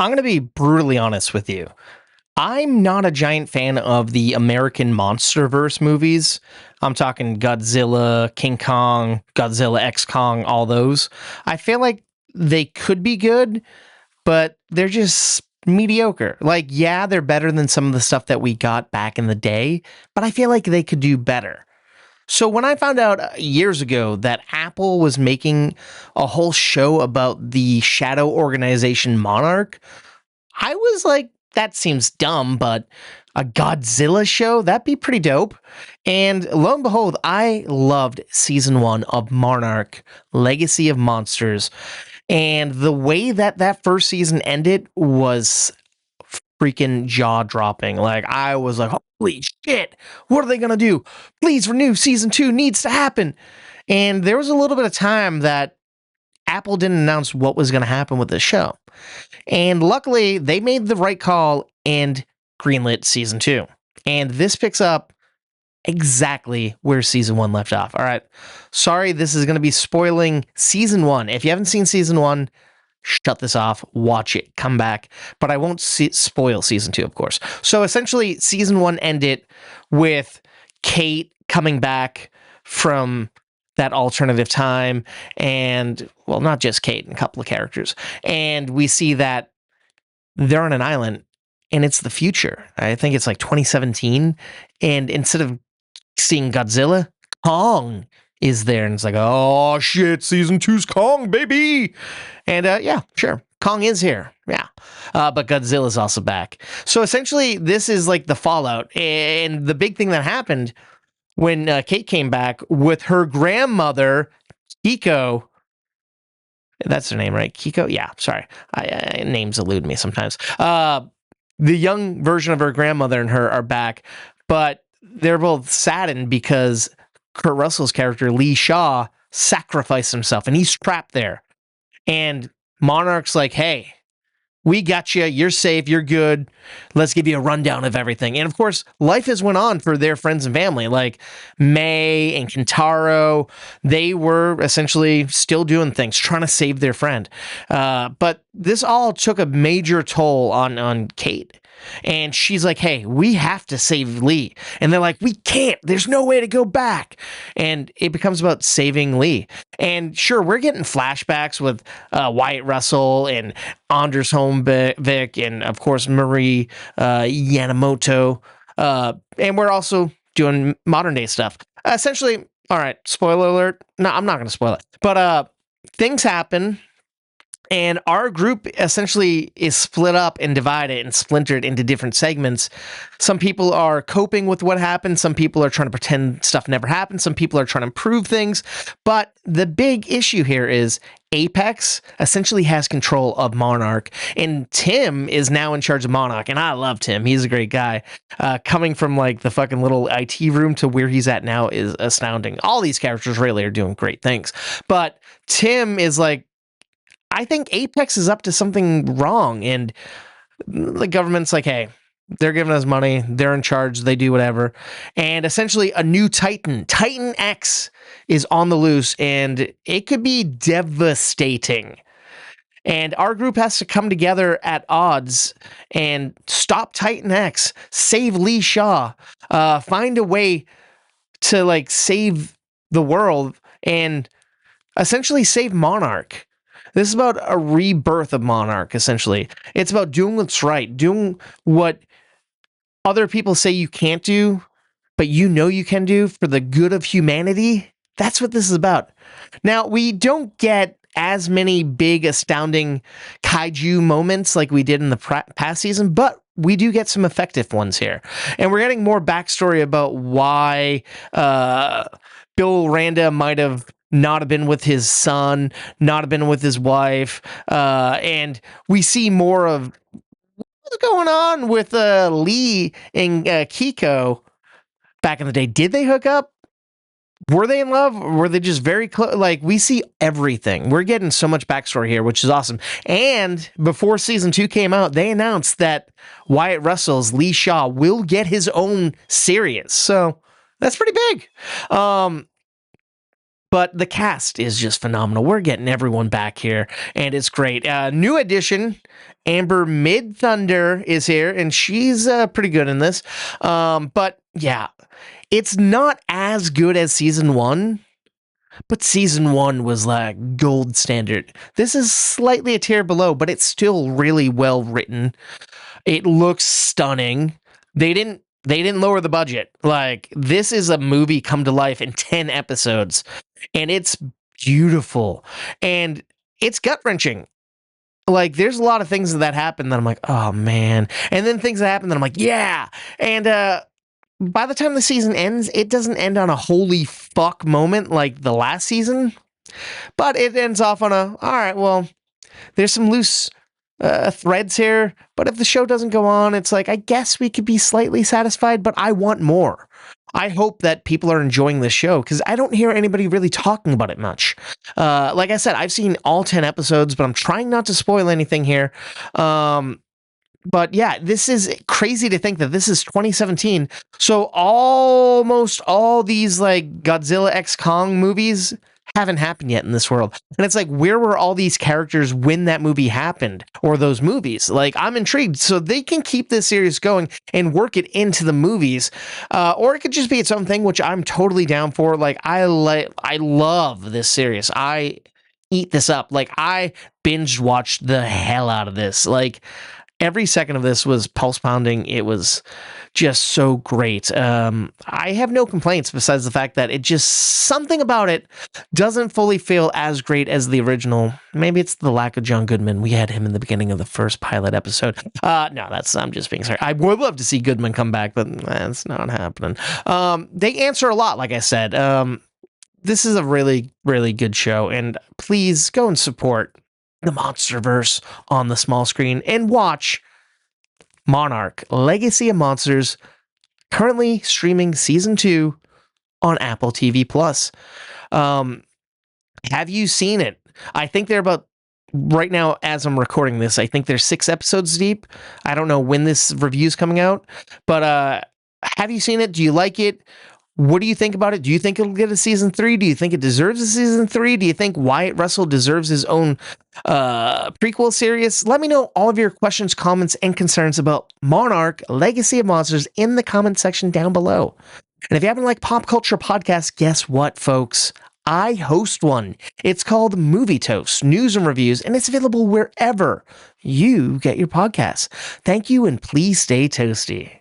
I'm going to be brutally honest with you. I'm not a giant fan of the American Monsterverse movies. I'm talking Godzilla, King Kong, Godzilla X Kong, all those. I feel like they could be good, but they're just mediocre. Like, yeah, they're better than some of the stuff that we got back in the day, but I feel like they could do better. So when I found out years ago that Apple was making a whole show about the shadow organization Monarch, I was like, that seems dumb, but a Godzilla show? That'd be pretty dope. And lo and behold, I loved season 1 of Monarch, Legacy of Monsters. And the way that that first season ended was freaking jaw dropping. Like, I was like, holy shit, what are they going to do? Please renew, season 2 needs to happen. And there was a little bit of time that Apple didn't announce what was going to happen with the show. And luckily, they made the right call and greenlit season 2. And this picks up exactly where season 1 left off. All right. Sorry, this is going to be spoiling season 1. If you haven't seen season 1, shut this off, watch it, come back. But I won't spoil season 2, of course. So essentially, season 1 ended with Kate coming back from that alternative time, and, well, not just Kate, a couple of characters. And we see that they're on an island, and it's the future. I think it's like 2017, and instead of seeing Godzilla, Kong is there, and it's like, oh shit, season 2's Kong, baby. And yeah, sure, Kong is here, yeah. But Godzilla's also back. So essentially, this is like the fallout. And the big thing that happened when Kate came back with her grandmother, Kiko. That's her name, right? Kiko? Yeah, sorry. Names elude me sometimes. The young version of her grandmother and her are back, but they're both saddened because Kurt Russell's character, Lee Shaw, sacrificed himself, and he's trapped there. And Monarch's like, hey, we got you. You're safe. You're good. Let's give you a rundown of everything. And of course, life has went on for their friends and family, like May and Kentaro. They were essentially still doing things, trying to save their friend. But this all took a major toll on Kate. And she's like, hey, we have to save Lee. And they're like, we can't. There's no way to go back. And it becomes about saving Lee. And sure, we're getting flashbacks with Wyatt Russell and Anders Holmvik and, of course, Marie Yamamoto. And we're also doing modern day stuff. Essentially, all right, spoiler alert. No, I'm not going to spoil it. But things happen. And our group essentially is split up and divided and splintered into different segments. Some people are coping with what happened. Some people are trying to pretend stuff never happened. Some people are trying to improve things. But the big issue here is Apex essentially has control of Monarch. And Tim is now in charge of Monarch. And I love Tim. He's a great guy. Coming from like the fucking little IT room to where he's at now is astounding. All these characters really are doing great things. But Tim is like, I think Apex is up to something wrong, and the government's like, hey, they're giving us money, they're in charge, they do whatever. And essentially a new Titan X, is on the loose, and it could be devastating. And our group has to come together at odds and stop Titan X, save Lee Shaw, find a way to like save the world, and essentially save Monarch. This is about a rebirth of Monarch, essentially. It's about doing what's right, doing what other people say you can't do, but you know you can do for the good of humanity. That's what this is about. Now, we don't get as many big, astounding kaiju moments like we did in the past season, but we do get some effective ones here. And we're getting more backstory about why Bill Randa might have not have been with his son, not have been with his wife, and we see more of what's going on with Lee and Kiko back in the day. Did they hook up? Were they in love? Were they just very close? Like, we see everything. We're getting so much backstory here, which is awesome. And before season 2 came out, they announced that Wyatt Russell's Lee Shaw will get his own series. So that's pretty big. But the cast is just phenomenal. We're getting everyone back here, and it's great. New addition, Amber Mid Thunder is here, and she's pretty good in this. But yeah, it's not as good as season one, but season one was like gold standard. This is slightly a tier below, but it's still really well written. It looks stunning. They didn't lower the budget. Like, this is a movie come to life in 10 episodes, and it's beautiful, and it's gut-wrenching. Like, there's a lot of things that happen that I'm like, oh man, and then things that happen that I'm like, yeah. And by the time the season ends, it doesn't end on a holy fuck moment like the last season, but it ends off on a, all right, well, there's some loose threads here, but if the show doesn't go on, it's like, I guess we could be slightly satisfied, but I want more. I hope that people are enjoying this show, because I don't hear anybody really talking about it much. Like I said, I've seen all 10 episodes, but I'm trying not to spoil anything here. But yeah, this is crazy to think that this is 2017. So almost all these like Godzilla X Kong movies haven't happened yet in this world. And it's like, where were all these characters when that movie happened, or those movies? Like, I'm intrigued. So they can keep this series going and work it into the movies, or it could just be its own thing, which I'm totally down for. Like, I love this series. I eat this up. Like, I binge watched the hell out of this. Like, every second of this was pulse pounding. It was just so great. I have no complaints besides the fact that it just, something about it doesn't fully feel as great as the original. Maybe it's the lack of John Goodman. We had him in the beginning of the first pilot episode. No, I'm just being sorry. I would love to see Goodman come back, but that's not happening. They answer a lot, like I said. This is a really, really good show, and please go and support the Monsterverse on the small screen and watch Monarch, Legacy of Monsters, currently streaming season 2 on Apple TV Plus. Have you seen it? I think they're about, right now as I'm recording this, I think they're 6 episodes deep. I don't know when this review's coming out, but have you seen it? Do you like it? What do you think about it? Do you think it'll get a season 3? Do you think it deserves a season 3? Do you think Wyatt Russell deserves his own prequel series? Let me know all of your questions, comments, and concerns about Monarch, Legacy of Monsters in the comment section down below. And if you haven't liked pop culture podcasts, guess what, folks? I host one. It's called Movie Toast, News and Reviews, and it's available wherever you get your podcasts. Thank you, and please stay toasty.